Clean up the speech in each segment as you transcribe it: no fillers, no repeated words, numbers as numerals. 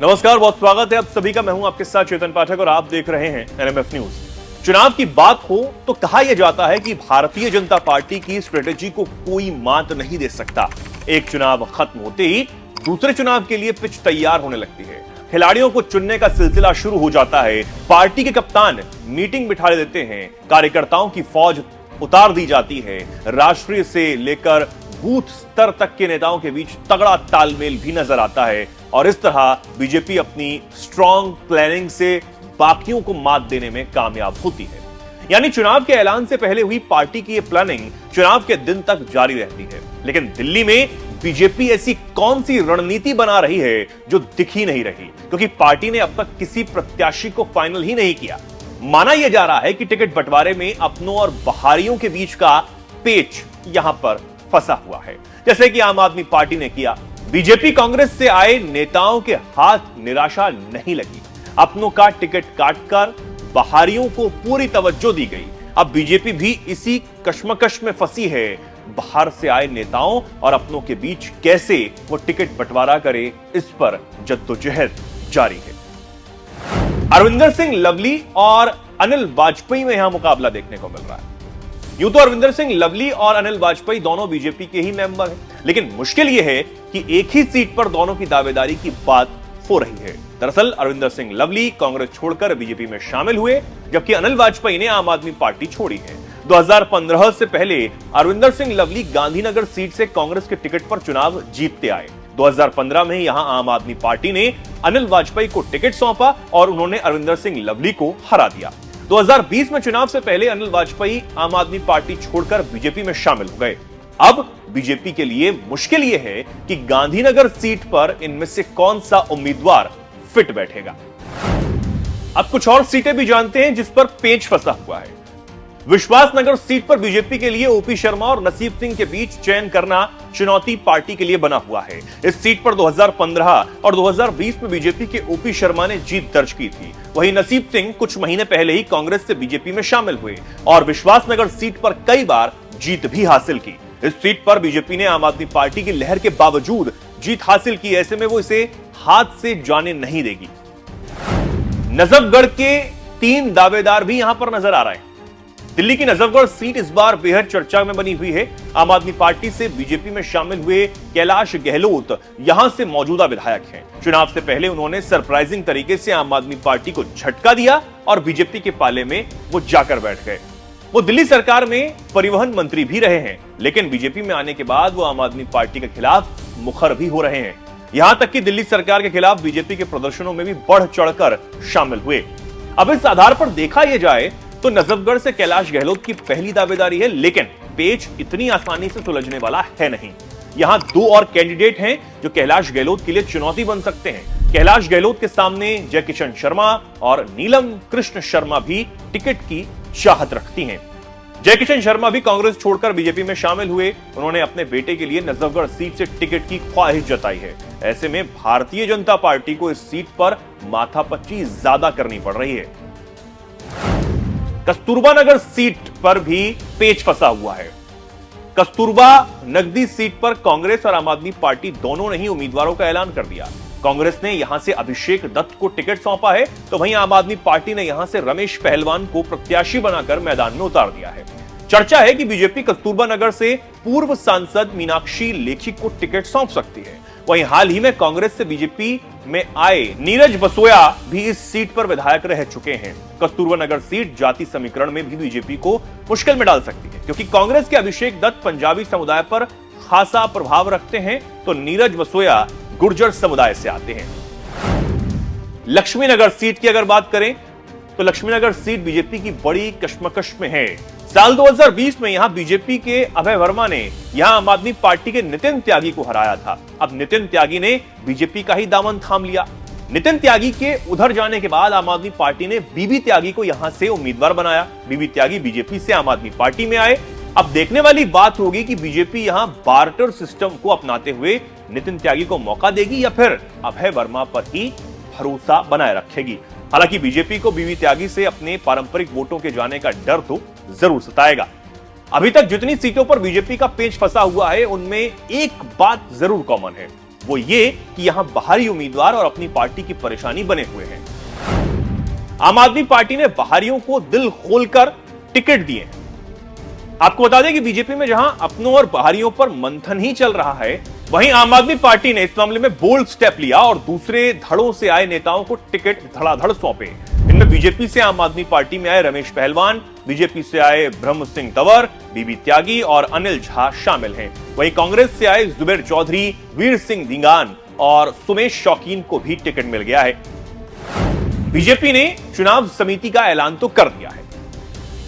नमस्कार, बहुत स्वागत है आप सभी का। मैं हूं आपके साथ चेतन पाठक और आप देख रहे हैं एनएमएफ न्यूज। चुनाव की बात हो तो कहा यह जाता है कि भारतीय जनता पार्टी की स्ट्रेटेजी को कोई मात नहीं दे सकता। एक चुनाव खत्म होते ही दूसरे चुनाव के लिए पिच तैयार होने लगती है। खिलाड़ियों को चुनने का सिलसिला शुरू हो जाता है। पार्टी के कप्तान मीटिंग बिठा देते हैं, कार्यकर्ताओं की फौज उतार दी जाती है। राष्ट्रीय से लेकर बूथ स्तर तक के नेताओं के बीच तगड़ा तालमेल भी नजर आता है और इस तरह बीजेपी अपनी स्ट्रॉन्ग प्लानिंग से बाकियों को मात देने में कामयाब होती है। यानी चुनाव के ऐलान से पहले हुई पार्टी की यह प्लानिंग चुनाव के दिन तक जारी रहती है। लेकिन दिल्ली में बीजेपी ऐसी कौन सी रणनीति बना रही है जो दिख ही नहीं रही, क्योंकि पार्टी ने अब तक किसी प्रत्याशी को फाइनल ही नहीं किया। माना यह जा रहा है कि टिकट बंटवारे में अपनों और बाहरियों के बीच का पेच यहां पर फंसा हुआ है, जैसे कि आम आदमी पार्टी ने किया। बीजेपी कांग्रेस से आए नेताओं के हाथ निराशा नहीं लगी। अपनों का टिकट काटकर बाहरियों को पूरी तवज्जो दी गई। अब बीजेपी भी इसी कश्मकश में फंसी है। बाहर से आए नेताओं और अपनों के बीच कैसे वो टिकट बंटवारा करे, इस पर जद्दोजहद जारी है। अरविंदर सिंह लवली और अनिल वाजपेयी में यहां मुकाबला देखने को मिल रहा है। यूं तो अरविंदर सिंह लवली और अनिल वाजपेयी दोनों बीजेपी के ही मेंबर हैं, लेकिन मुश्किल यह है कि एक ही सीट पर दोनों की दावेदारी की बात हो रही है। दरअसल अरविंदर सिंह लवली कांग्रेस छोड़कर बीजेपी में शामिल हुए, जबकि अनिल वाजपेयी ने आम आदमी पार्टी छोड़ी है। 2015 से पहले अरविंदर सिंह लवली गांधीनगर सीट से कांग्रेस के टिकट पर चुनाव जीतते आए। 2015 में यहां आम आदमी पार्टी ने अनिल वाजपेयी को टिकट सौंपा और उन्होंने अरविंदर सिंह लवली को हरा दिया। 2020 में चुनाव से पहले अनिल वाजपेयी आम आदमी पार्टी छोड़कर बीजेपी में शामिल हो गए। अब बीजेपी के लिए मुश्किल यह है कि गांधीनगर सीट पर इनमें से कौन सा उम्मीदवार फिट बैठेगा। अब कुछ और सीटें भी जानते हैं जिस पर पेच फंसा हुआ है। विश्वासनगर सीट पर बीजेपी के लिए ओपी शर्मा और नसीब सिंह के बीच चयन करना चुनौती पार्टी के लिए बना हुआ है। इस सीट पर 2015 और 2020 में बीजेपी के ओपी शर्मा ने जीत दर्ज की थी। वहीं नसीब सिंह कुछ महीने पहले ही कांग्रेस से बीजेपी में शामिल हुए और विश्वासनगर सीट पर कई बार जीत भी हासिल की। इस सीट पर बीजेपी ने आम आदमी पार्टी की लहर के बावजूद जीत हासिल की। ऐसे में वो इसे हाथ से जाने नहीं देगी। नजफगढ़ के 3 दावेदार भी यहां पर नजर आ रहे हैं। दिल्ली की नजफगढ़ सीट इस बार बेहद चर्चा में बनी हुई है। आम आदमी पार्टी से बीजेपी में शामिल हुए कैलाश गहलोत यहां से मौजूदा विधायक हैं। चुनाव से पहले उन्होंने सरप्राइजिंग तरीके से आम आदमी पार्टी को झटका दिया और बीजेपी के पाले में वो जाकर बैठ गए। वो दिल्ली सरकार में परिवहन मंत्री भी रहे हैं, लेकिन बीजेपी में आने के बाद वो आम आदमी पार्टी के खिलाफ मुखर भी हो रहे हैं। यहां तक कि दिल्ली सरकार के खिलाफ बीजेपी के प्रदर्शनों में भी बढ़ चढ़कर शामिल हुए। अब इस आधार पर देखा यह जाए तो नजफगढ़ से कैलाश गहलोत की पहली दावेदारी है, लेकिन पेच इतनी आसानी से सुलझने वाला है नहीं। यहां 2 और कैंडिडेट हैं जो कैलाश गहलोत के लिए चुनौती बन सकते हैं। कैलाश गहलोत के सामने जयकिशन शर्मा और नीलम कृष्ण शर्मा भी टिकट की चाहत रखती हैं। जयकिशन शर्मा भी कांग्रेस छोड़कर बीजेपी में शामिल हुए। उन्होंने अपने बेटे के लिए नजफगढ़ सीट से टिकट की ख्वाहिश जताई है। ऐसे में भारतीय जनता पार्टी को इस सीट पर माथापच्ची ज्यादा करनी पड़ रही है। कस्तूरबा नगर सीट पर भी पेच फंसा हुआ है। कस्तूरबा नगदी सीट पर कांग्रेस और आम आदमी पार्टी दोनों ने ही उम्मीदवारों का ऐलान कर दिया। कांग्रेस ने यहां से अभिषेक दत्त को टिकट सौंपा है, तो वहीं आम आदमी पार्टी ने यहां से रमेश पहलवान को प्रत्याशी बनाकर मैदान में उतार दिया है। चर्चा है कि बीजेपी कस्तूरबा नगर से पूर्व सांसद मीनाक्षी लेखी को टिकट सौंप सकती है। वहीं हाल ही में कांग्रेस से बीजेपी में आए नीरज बसोया भी इस सीट पर विधायक रह चुके हैं। कस्तूरबा नगर सीट जाति समीकरण में भी बीजेपी को मुश्किल में डाल सकती है, क्योंकि कांग्रेस के अभिषेक दत्त पंजाबी समुदाय पर खासा प्रभाव रखते हैं, तो नीरज बसोया गुर्जर समुदाय से आते हैं। लक्ष्मीनगर सीट की अगर बात करें तो लक्ष्मीनगर सीट बीजेपी की बड़ी कश्मकश में है। साल 2020 में यहां बीजेपी के अभय वर्मा ने यहां आम आदमी पार्टी के नितिन त्यागी को हराया था। अब नितिन त्यागी ने बीजेपी का ही दामन थाम लिया। नितिन त्यागी के उधर जाने के बाद आम आदमी पार्टी ने बीबी त्यागी को यहां से उम्मीदवार बनाया। बीबी त्यागी बीजेपी से आम आदमी पार्टी में आए। अब देखने वाली बात होगी कि बीजेपी यहां बार्टर सिस्टम को अपनाते हुए नितिन त्यागी को मौका देगी या फिर अभय वर्मा पर ही भरोसा बनाए रखेगी। हालांकि बीजेपी को बीबी त्यागी से अपने पारंपरिक वोटों के जाने का डर तो जरूर सताएगा। अभी तक जितनी सीटों पर बीजेपी का पेच फंसा हुआ है, उनमें एक बात जरूर कॉमन है। वो ये कि यहां बाहरी उम्मीदवार और अपनी पार्टी की परेशानी बने हुए हैं। आम आदमी पार्टी ने बाहरियों को दिल खोलकर टिकट दिए हैं। आपको बता दें कि बीजेपी में जहां अपनों और बाहरियों पर मंथन ही चल रहा है, वहीं आम आदमी पार्टी ने इस मामले में बोल्ड स्टेप लिया और दूसरे धड़ों से आए नेताओं को टिकट धड़ाधड़ सौंपे। इनमें बीजेपी से आम आदमी पार्टी में आए रमेश पहलवान, बीजेपी से आए ब्रह्म सिंह तंवर, बीबी त्यागी और अनिल झा शामिल हैं। वहीं कांग्रेस से आए जुबेर चौधरी, वीर सिंह धिंगान और सुमेश शौकीन को भी टिकट मिल गया है। बीजेपी ने चुनाव समिति का ऐलान तो कर दिया है।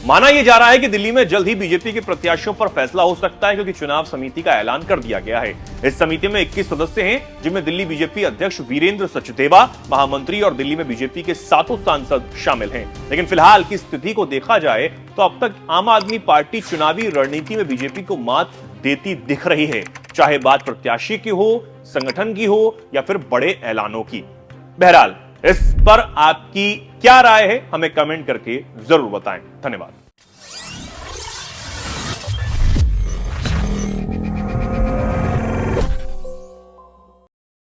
माना यह जा रहा है कि दिल्ली में जल्द ही बीजेपी के प्रत्याशियों पर फैसला हो सकता है, क्योंकि चुनाव समिति का ऐलान कर दिया गया है। इस समिति में 21 सदस्य हैं, जिनमें दिल्ली बीजेपी अध्यक्ष वीरेंद्र सचदेवा, महामंत्री और दिल्ली में बीजेपी के 7 सांसद शामिल हैं। लेकिन फिलहाल की स्थिति को देखा जाए तो अब तक आम आदमी पार्टी चुनावी रणनीति में बीजेपी को मात देती दिख रही है, चाहे बात प्रत्याशी की हो, संगठन की हो या फिर बड़े ऐलानों की। बहरहाल इस पर आपकी क्या राय है, हमें कमेंट करके जरूर बताएं। धन्यवाद।